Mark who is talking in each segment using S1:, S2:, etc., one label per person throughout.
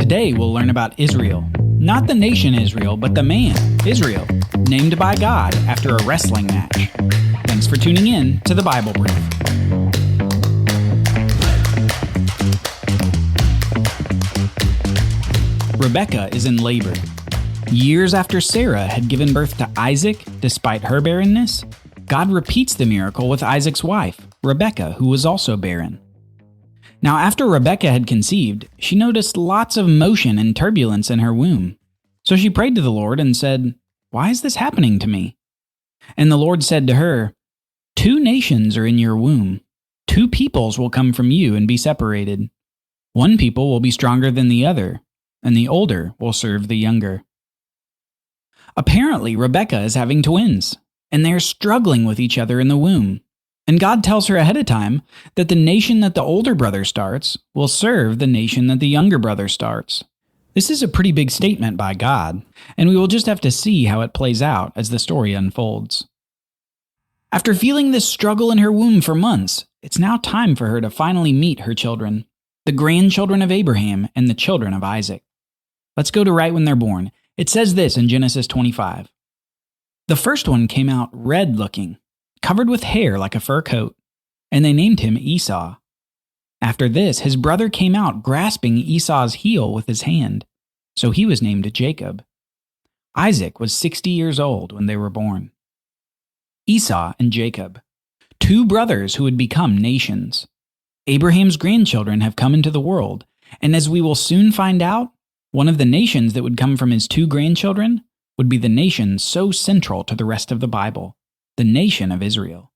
S1: Today we'll learn about Israel. Not the nation Israel, but the man, Israel, named by God after a wrestling match. Thanks for tuning in to the Bible Brief. Rebekah is in labor. Years after Sarah had given birth to Isaac, despite her barrenness, God repeats the miracle with Isaac's wife, Rebekah, who was also barren. Now, after Rebekah had conceived, she noticed lots of motion and turbulence in her womb. So she prayed to the Lord and said, "Why is this happening to me?" And the Lord said to her, "Two nations are in your womb. Two peoples will come from you and be separated. One people will be stronger than the other, and the older will serve the younger." Apparently, Rebekah is having twins, and they are struggling with each other in the womb. And God tells her ahead of time that the nation that the older brother starts will serve the nation that the younger brother starts. This is a pretty big statement by God, and we will just have to see how it plays out as the story unfolds. After feeling this struggle in her womb for months, it's now time for her to finally meet her children, the grandchildren of Abraham and the children of Isaac. Let's go to right when they're born. It says this in Genesis 25. The first one came out red-looking, covered with hair like a fur coat, and they named him Esau. After this, his brother came out grasping Esau's heel with his hand, so he was named Jacob. Isaac was 60 years old when they were born. Esau and Jacob, two brothers who would become nations. Abraham's grandchildren have come into the world, and as we will soon find out, one of the nations that would come from his two grandchildren would be the nation so central to the rest of the Bible, the nation of Israel.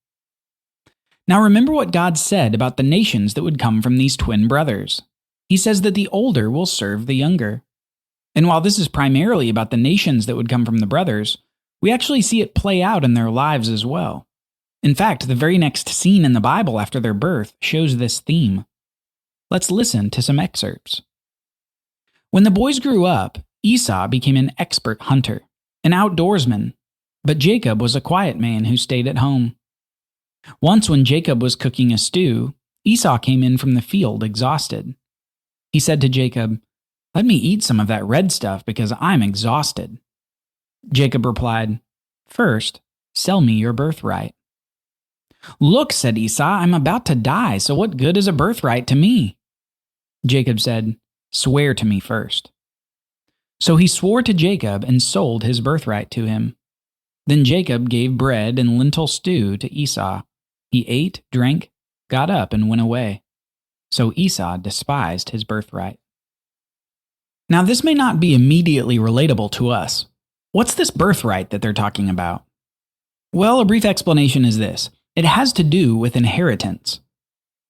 S1: Now remember what God said about the nations that would come from these twin brothers. He says that the older will serve the younger. And while this is primarily about the nations that would come from the brothers, we actually see it play out in their lives as well. In fact, the very next scene in the Bible after their birth shows this theme. Let's listen to some excerpts. When the boys grew up, Esau became an expert hunter, an outdoorsman, but Jacob was a quiet man who stayed at home. Once when Jacob was cooking a stew, Esau came in from the field exhausted. He said to Jacob, "Let me eat some of that red stuff because I'm exhausted." Jacob replied, "First, sell me your birthright." "Look," said Esau, "I'm about to die, so what good is a birthright to me?" Jacob said, "Swear to me first." So he swore to Jacob and sold his birthright to him. Then Jacob gave bread and lentil stew to Esau. He ate, drank, got up, and went away. So Esau despised his birthright. Now this may not be immediately relatable to us. What's this birthright that they're talking about? Well, a brief explanation is this. It has to do with inheritance.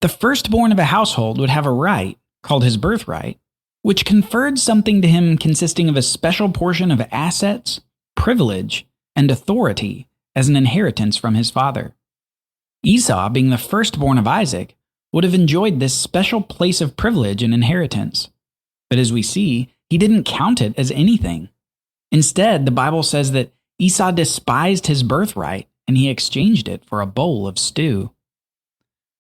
S1: The firstborn of a household would have a right, called his birthright, which conferred something to him consisting of a special portion of assets, privilege, and authority as an inheritance from his father. Esau, being the firstborn of Isaac, would have enjoyed this special place of privilege and inheritance. But as we see, he didn't count it as anything. Instead, the Bible says that Esau despised his birthright and he exchanged it for a bowl of stew.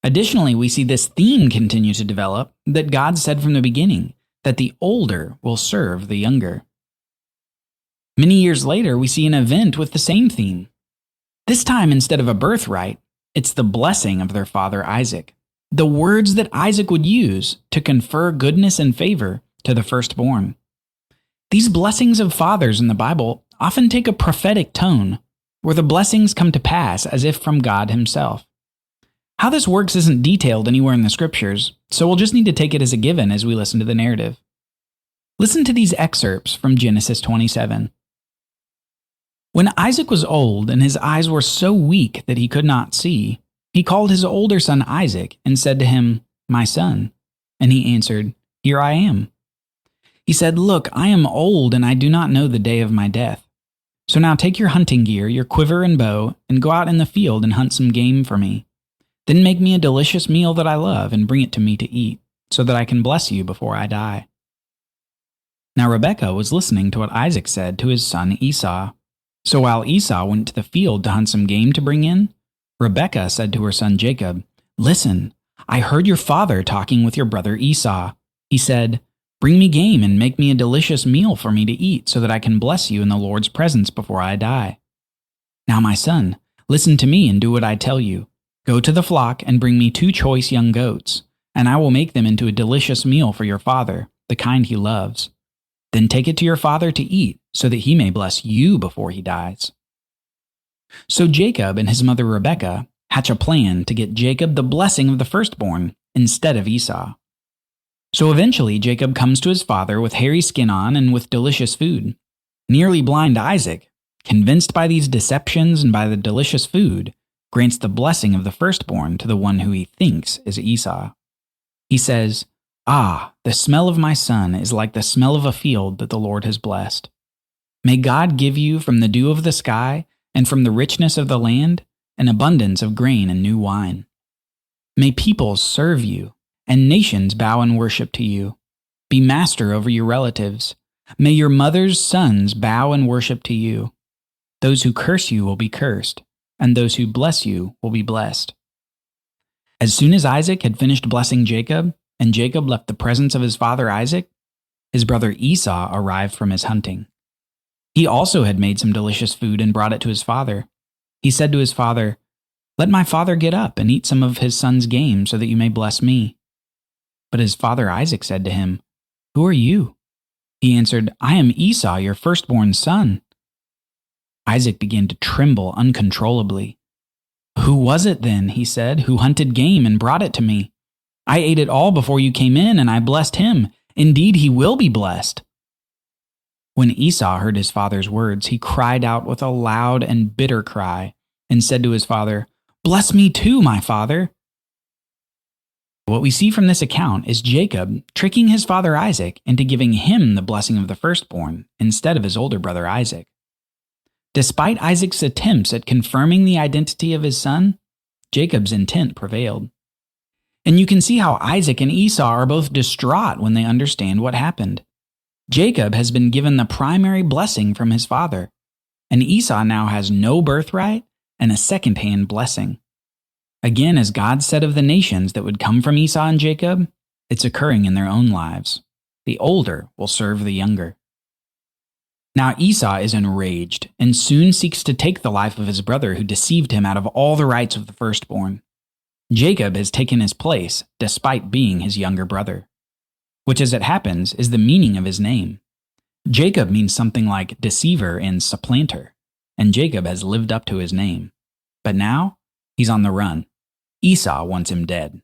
S1: Additionally, we see this theme continue to develop that God said from the beginning, that the older will serve the younger. Many years later, we see an event with the same theme. This time, instead of a birthright, it's the blessing of their father Isaac, the words that Isaac would use to confer goodness and favor to the firstborn. These blessings of fathers in the Bible often take a prophetic tone, where the blessings come to pass as if from God himself. How this works isn't detailed anywhere in the scriptures, so we'll just need to take it as a given as we listen to the narrative. Listen to these excerpts from Genesis 27. When Isaac was old and his eyes were so weak that he could not see, he called his older son Isaac and said to him, "My son." And he answered, "Here I am." He said, "Look, I am old and I do not know the day of my death. So now take your hunting gear, your quiver and bow, and go out in the field and hunt some game for me. Then make me a delicious meal that I love and bring it to me to eat, so that I can bless you before I die." Now Rebekah was listening to what Isaac said to his son Esau. So while Esau went to the field to hunt some game to bring in, Rebekah said to her son Jacob, "Listen, I heard your father talking with your brother Esau. He said, Bring me game and make me a delicious meal for me to eat so that I can bless you in the Lord's presence before I die. Now, my son, listen to me and do what I tell you. Go to the flock and bring me 2 choice young goats, and I will make them into a delicious meal for your father, the kind he loves. Then take it to your father to eat, so that he may bless you before he dies." So Jacob and his mother Rebekah hatch a plan to get Jacob the blessing of the firstborn instead of Esau. So eventually Jacob comes to his father with hairy skin on and with delicious food. Nearly blind Isaac, convinced by these deceptions and by the delicious food, grants the blessing of the firstborn to the one who he thinks is Esau. He says, "Ah, the smell of my son is like the smell of a field that the Lord has blessed. May God give you from the dew of the sky and from the richness of the land an abundance of grain and new wine. May peoples serve you, and nations bow and worship to you. Be master over your relatives. May your mother's sons bow and worship to you. Those who curse you will be cursed, and those who bless you will be blessed." As soon as Isaac had finished blessing Jacob, and Jacob left the presence of his father Isaac, his brother Esau arrived from his hunting. He also had made some delicious food and brought it to his father. He said to his father, "Let my father get up and eat some of his son's game so that you may bless me." But his father Isaac said to him, "Who are you?" He answered, "I am Esau, your firstborn son." Isaac began to tremble uncontrollably. "Who was it then," he said, "who hunted game and brought it to me? I ate it all before you came in, and I blessed him. Indeed, he will be blessed." When Esau heard his father's words, he cried out with a loud and bitter cry and said to his father, "Bless me too, my father." What we see from this account is Jacob tricking his father Isaac into giving him the blessing of the firstborn instead of his older brother Isaac. Despite Isaac's attempts at confirming the identity of his son, Jacob's intent prevailed. And you can see how Isaac and Esau are both distraught when they understand what happened. Jacob has been given the primary blessing from his father, and Esau now has no birthright and a second-hand blessing. Again, as God said of the nations that would come from Esau and Jacob, it's occurring in their own lives. The older will serve the younger. Now Esau is enraged and soon seeks to take the life of his brother who deceived him out of all the rights of the firstborn. Jacob has taken his place despite being his younger brother, which as it happens is the meaning of his name. Jacob means something like deceiver and supplanter, and Jacob has lived up to his name. But now he's on the run. Esau wants him dead.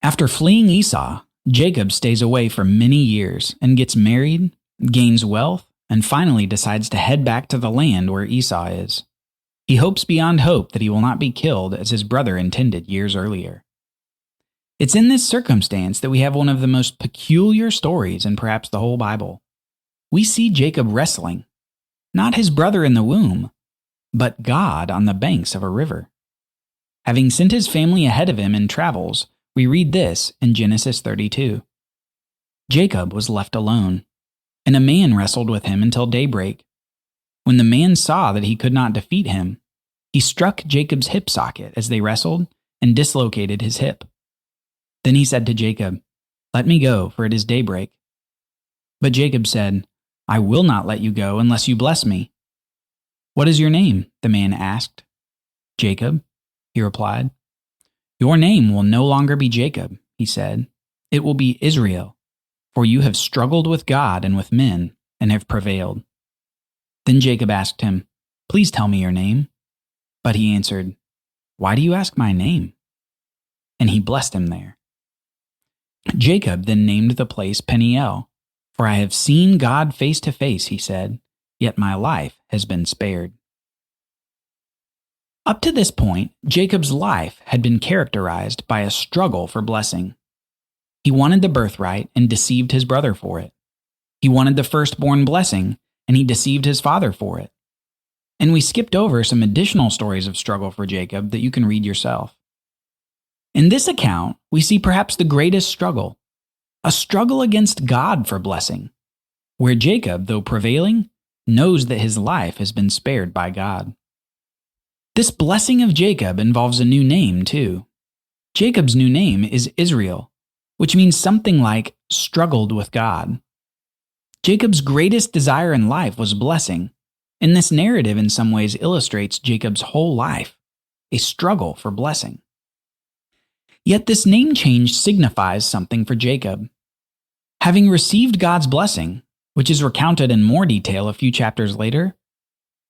S1: After fleeing Esau, Jacob stays away for many years and gets married, gains wealth, and finally decides to head back to the land where Esau is. He hopes beyond hope that he will not be killed as his brother intended years earlier. It's in this circumstance that we have one of the most peculiar stories in perhaps the whole Bible. We see Jacob wrestling, not his brother in the womb, but God on the banks of a river. Having sent his family ahead of him in travels, we read this in Genesis 32. Jacob was left alone, and a man wrestled with him until daybreak. When the man saw that he could not defeat him, he struck Jacob's hip socket as they wrestled and dislocated his hip. Then he said to Jacob, "Let me go, for it is daybreak." But Jacob said, "I will not let you go unless you bless me." "What is your name?" the man asked. "Jacob," he replied. "Your name will no longer be Jacob," he said. "It will be Israel, for you have struggled with God and with men and have prevailed." Then Jacob asked him, "Please tell me your name." But he answered, "Why do you ask my name?" And he blessed him there. Jacob then named the place Peniel, "For I have seen God face to face," he said, "yet my life has been spared." Up to this point, Jacob's life had been characterized by a struggle for blessing. He wanted the birthright and deceived his brother for it. He wanted the firstborn blessing, and he deceived his father for it. And we skipped over some additional stories of struggle for Jacob that you can read yourself. In this account, we see perhaps the greatest struggle, a struggle against God for blessing, where Jacob, though prevailing, knows that his life has been spared by God. This blessing of Jacob involves a new name, too. Jacob's new name is Israel, which means something like struggled with God. Jacob's greatest desire in life was blessing, and this narrative in some ways illustrates Jacob's whole life, a struggle for blessing. Yet this name change signifies something for Jacob. Having received God's blessing, which is recounted in more detail a few chapters later,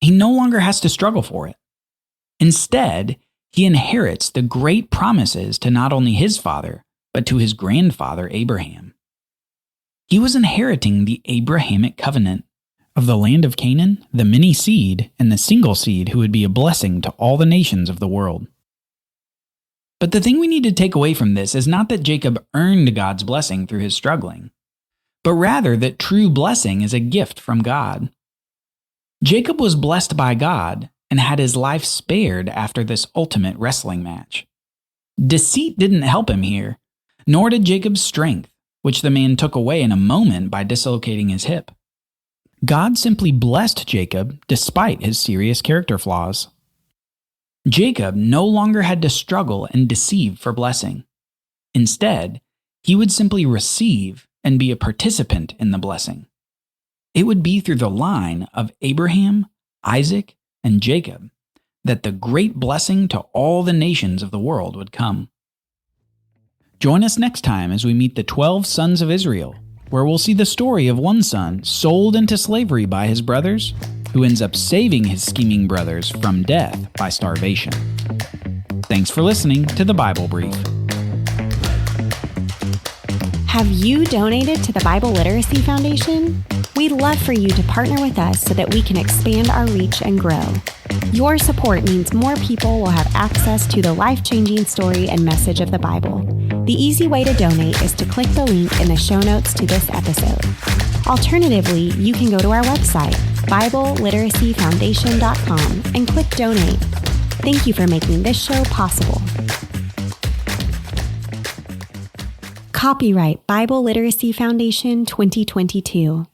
S1: he no longer has to struggle for it. Instead, he inherits the great promises to not only his father, but to his grandfather Abraham. He was inheriting the Abrahamic covenant of the land of Canaan, the many seed, and the single seed who would be a blessing to all the nations of the world. But the thing we need to take away from this is not that Jacob earned God's blessing through his struggling, but rather that true blessing is a gift from God. Jacob was blessed by God and had his life spared after this ultimate wrestling match. Deceit didn't help him here, nor did Jacob's strength, which the man took away in a moment by dislocating his hip. God simply blessed Jacob despite his serious character flaws. Jacob no longer had to struggle and deceive for blessing. Instead, he would simply receive and be a participant in the blessing. It would be through the line of Abraham, Isaac, and Jacob that the great blessing to all the nations of the world would come. Join us next time as we meet the 12 sons of Israel, where we'll see the story of one son sold into slavery by his brothers, who ends up saving his scheming brothers from death by starvation. Thanks for listening to the Bible Brief.
S2: Have you donated to the Bible Literacy Foundation? We'd love for you to partner with us so that we can expand our reach and grow. Your support means more people will have access to the life-changing story and message of the Bible. The easy way to donate is to click the link in the show notes to this episode. Alternatively, you can go to our website, BibleLiteracyFoundation.com, and click Donate. Thank you for making this show possible. Copyright Bible Literacy Foundation 2022.